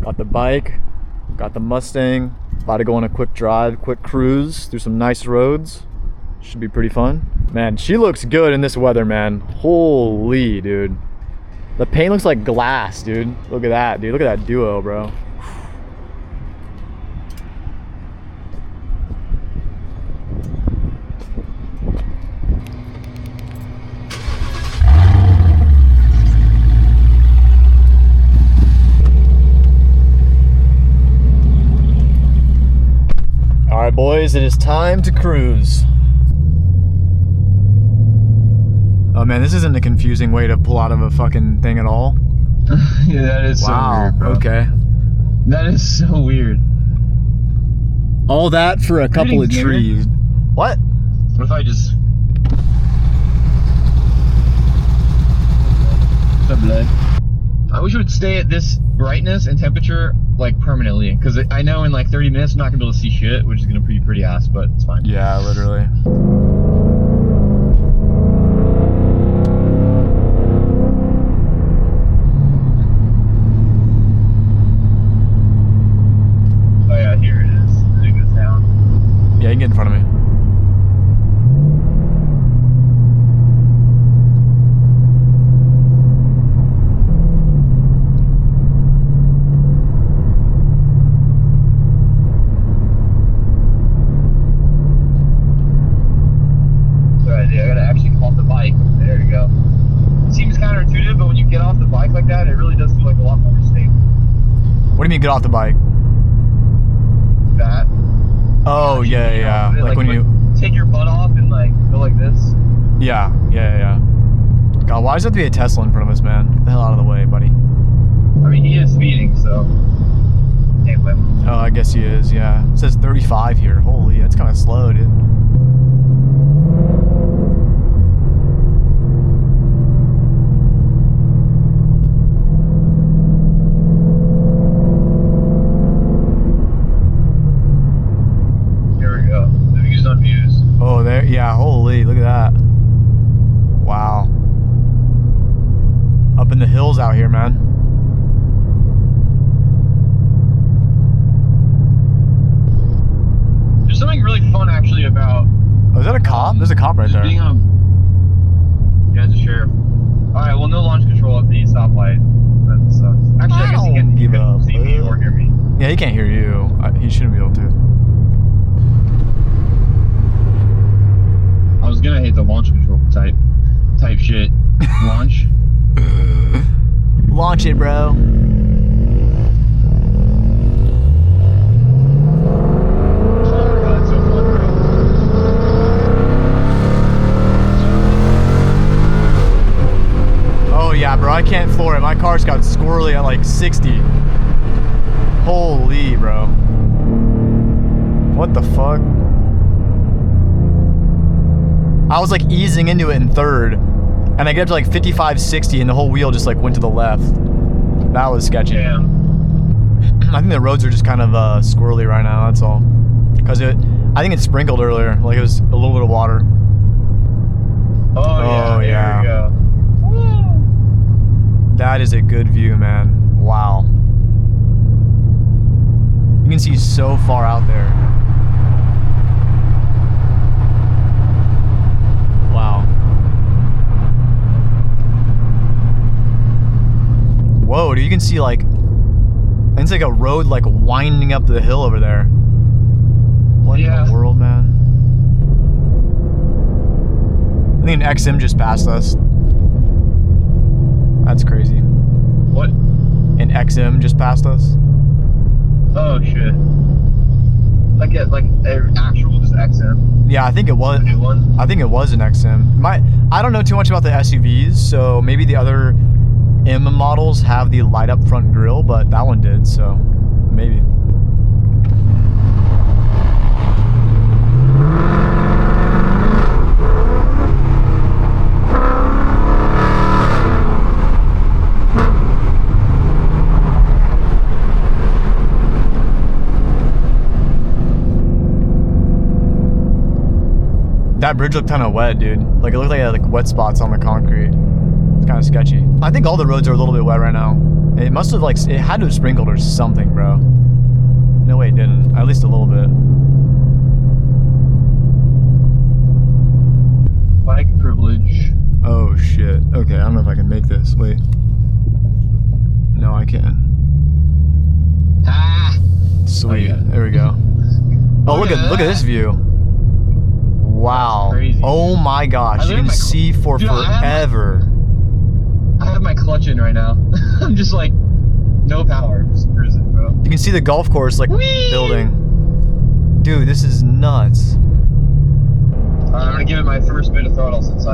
Got the bike, got the Mustang. About to go on a quick drive, quick cruise through some nice roads. Should be pretty fun. Man, she looks good in this weather, man. Holy, dude. The paint looks like glass, dude. Look at that, dude. Look at that duo, bro. All right, boys, it is time to cruise. Oh man, this isn't a confusing way to pull out of a fucking thing at all. Yeah, that is so weird, bro. Okay. That is so weird. All that for a couple of trees. What? What if I just... What's up, blood? I wish it would stay at this brightness and temperature like permanently, because I know in like 30 minutes I'm not gonna be able to see shit, which is gonna be pretty ass, but it's fine. Yeah, literally. Oh yeah, here it is. I think it's down. Yeah, you can get in front of me. I gotta actually come off the bike. There you go. It seems counterintuitive, but when you get off the bike like that, it really does feel like a lot more stable. What do you mean get off the bike? That. Oh, yeah. Like when you take your butt off and like go like this. Yeah. God, why does there have to be a Tesla in front of us, man? Get the hell out of the way, buddy. I mean, he is speeding, so can't blame him. Oh, I guess he is, yeah. It says 35 here. Holy, that's kind of slow, dude. Oh, there, yeah, holy, look at that. Wow. Up in the hills out here, man. There's something really fun actually about... Oh, is that a cop? There's a cop right there. Being on a... Yeah, it's a sheriff. Alright, well, no launch control at the stoplight. That sucks. Actually, I guess he can't see me or hear me. Yeah, he can't hear you. He shouldn't be able to. I was gonna hit the launch control type shit. Launch. Launch it, bro. Oh my god, it's so fun, bro. Oh yeah, bro, I can't floor it. My car's got squirrely at like 60. Holy, bro. What the fuck? I was like easing into it in third, and I get up to like 55, 60, and the whole wheel just like went to the left. That was sketchy. Damn. I think the roads are just kind of squirrely right now, that's all. Because I think it sprinkled earlier, like it was a little bit of water. Oh yeah. There we go. Woo. That is a good view, man. Wow. You can see so far out there. Wow. Whoa, dude, you can see like, it's like a road like winding up the hill over there. What in the world, man? I think an XM just passed us. That's crazy. What? An XM just passed us. Oh shit. Like an actual just XM. Yeah, I think it was. A new one? I think it was an XM. I don't know too much about the SUVs, so maybe the other M models have the light up front grille, but that one did, so maybe. That bridge looked kind of wet, dude. Like it looked like it had like wet spots on the concrete. It's kind of sketchy. I think all the roads are a little bit wet right now. It must have like, it had to have sprinkled or something, bro. No way it didn't. At least a little bit. Bike privilege. Oh shit. Okay, I don't know if I can make this. Wait. No, I can. Ah! Sweet. Oh, yeah. There we go. Oh, look at this view. Wow. Crazy. Oh my gosh. You can see for forever. I have my clutch in right now. I'm just like, no power, just cruising, bro. You can see the golf course like building. Dude, this is nuts. I'm gonna give it my first bit of throttle since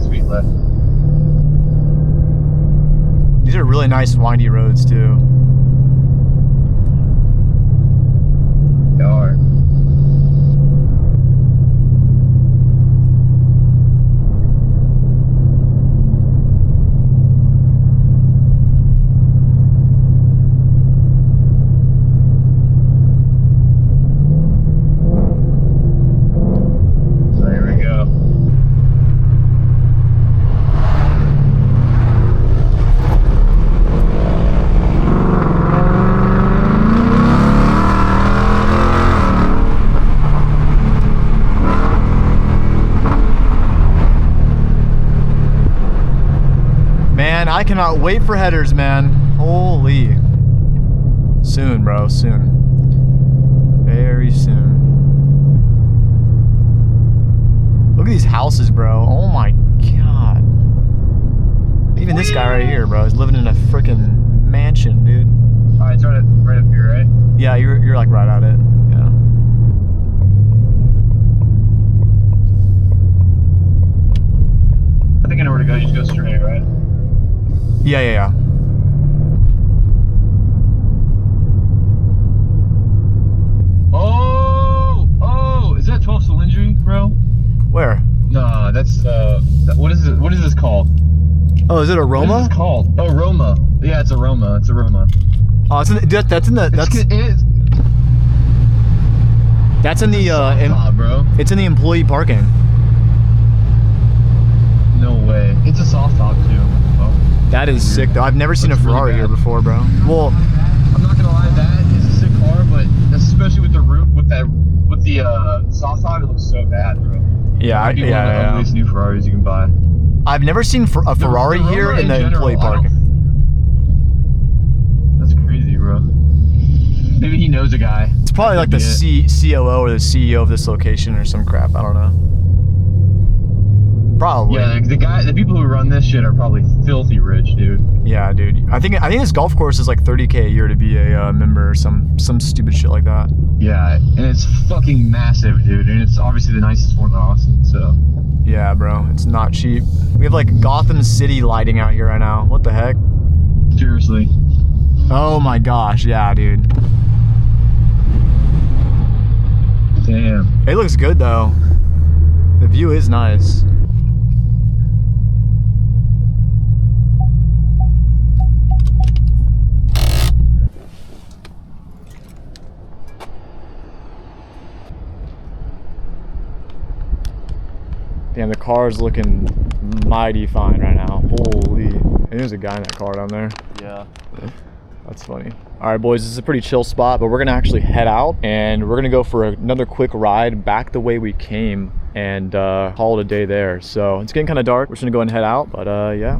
we left. These are really nice windy roads too. They are. I cannot wait for headers, man. Holy. Soon, bro, soon. Very soon. Look at these houses, bro. Oh my god. Even this guy right here, bro, is living in a freaking mansion, dude. Alright, it's right up here, right? Yeah, you're like right at it. Yeah. I think I know where to go. You just go straight, right? Yeah. Oh, is that 12 cylindry, bro? Where? Nah, that's what is it? What is this called? Oh, is it Aroma? What is this called? Oh, Roma. Yeah, it's Aroma. It's Aroma. Oh, it's in the, that's in the that's in the bro. It's in the employee parking. No way. It's a soft top too. Oh. That is sick though. I've never seen a Ferrari here before, bro. Well, I'm not gonna lie, that is a sick car, but especially with the roof, with the soft top, it looks so bad, bro. Yeah, One of the ugliest new Ferraris you can buy. I've never seen a Ferrari here in the employee parking. That's crazy, bro. Maybe he knows a guy. It's probably like the COO or the CEO of this location or some crap. I don't know. Probably. Yeah, the people who run this shit are probably filthy rich, dude. Yeah, dude. I think this golf course is like $30K a year to be a member or some stupid shit like that. Yeah, and it's fucking massive, dude, and it's obviously the nicest one in Austin, so. Yeah, bro, it's not cheap. We have like Gotham City lighting out here right now. What the heck? Seriously. Oh my gosh, yeah, dude. Damn. It looks good though. The view is nice. Damn, the car is looking mighty fine right now. Holy. Hey, there's a guy in that car down there. Yeah. That's funny. All right, boys, this is a pretty chill spot, but we're gonna actually head out and we're gonna go for another quick ride back the way we came and call it a day there. So it's getting kind of dark. We're just gonna go ahead and head out, but yeah.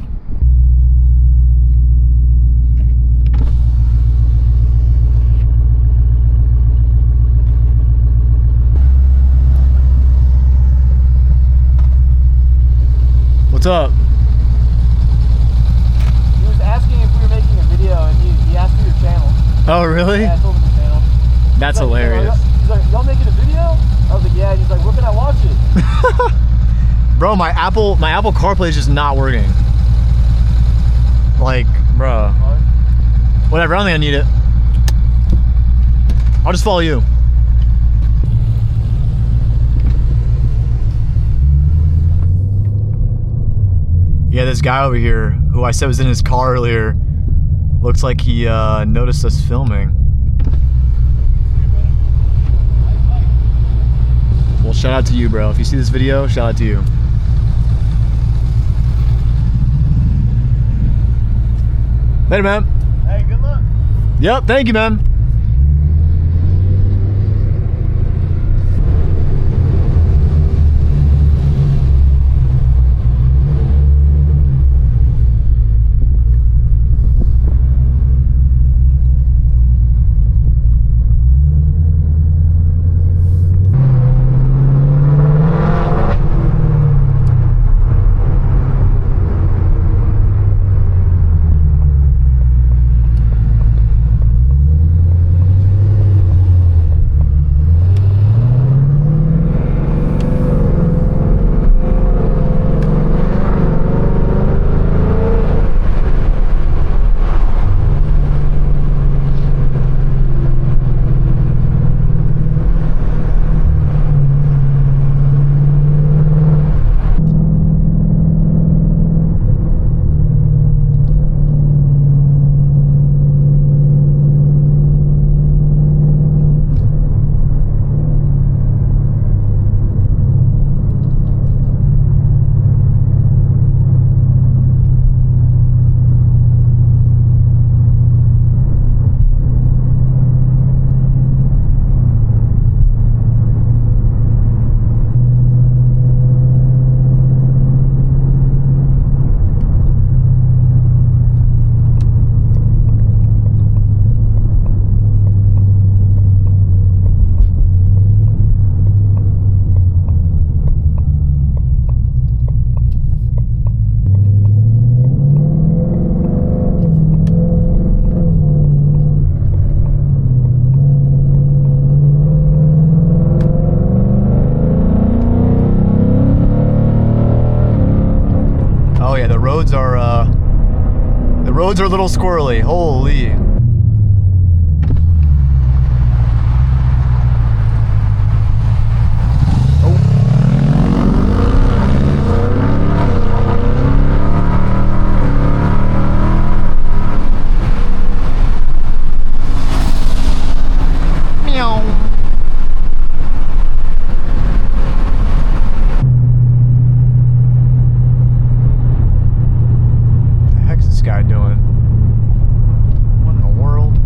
What's up? He was asking if we were making a video, and he asked for your channel. Oh, really? Yeah, I told him the channel. That's like, hilarious. He's like, y'all making a video? I was like, yeah. And he's like, where can I watch it? Bro, my Apple CarPlay is just not working. Like, bro. Whatever, I don't think I need it. I'll just follow you. Yeah, this guy over here, who I said was in his car earlier, looks like he noticed us filming. Well, shout out to you, bro. If you see this video, shout out to you. Later, man. Hey, good luck. Yep, thank you, man. Oh yeah, the roads are a little squirrely. Holy. Guy doing? What in the world?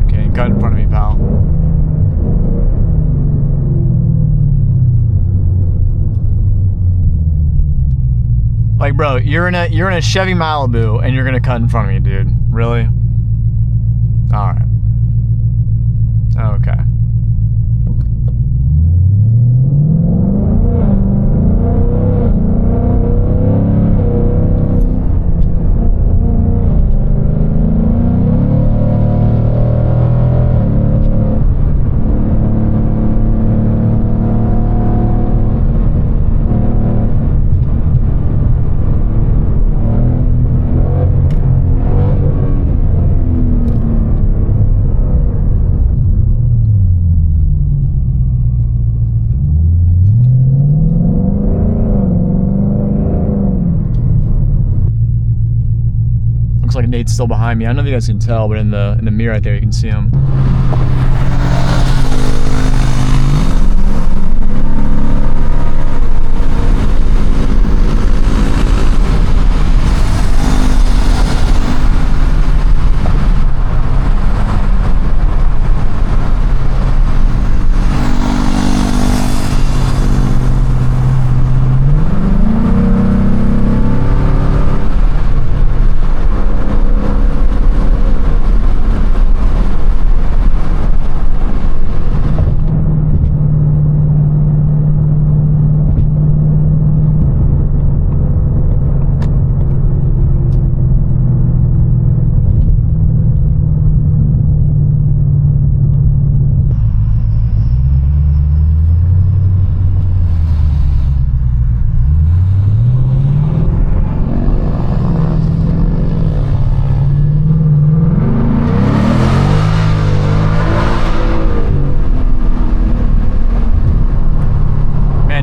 Okay, cut in front of me, pal. Like, bro, you're in a Chevy Malibu and you're gonna cut in front of me, dude. Really? All right. Okay. Looks like Nate's still behind me. I don't know if you guys can tell, but in the mirror right there, you can see him.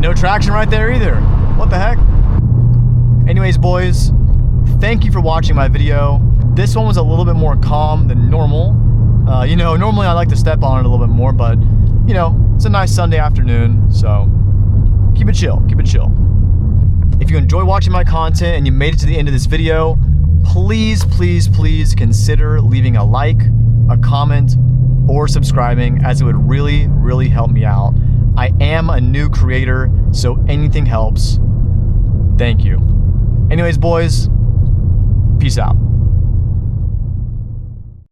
No traction right there either. What the heck? Anyways, boys, thank you for watching my video. This one was a little bit more calm than normal. You know, normally I like to step on it a little bit more, but you know, it's a nice Sunday afternoon, so keep it chill, keep it chill. If you enjoy watching my content and you made it to the end of this video, please, please, please consider leaving a like, a comment, or subscribing, as it would really, really help me out. I am a new creator, so anything helps. Thank you. Anyways, boys, peace out.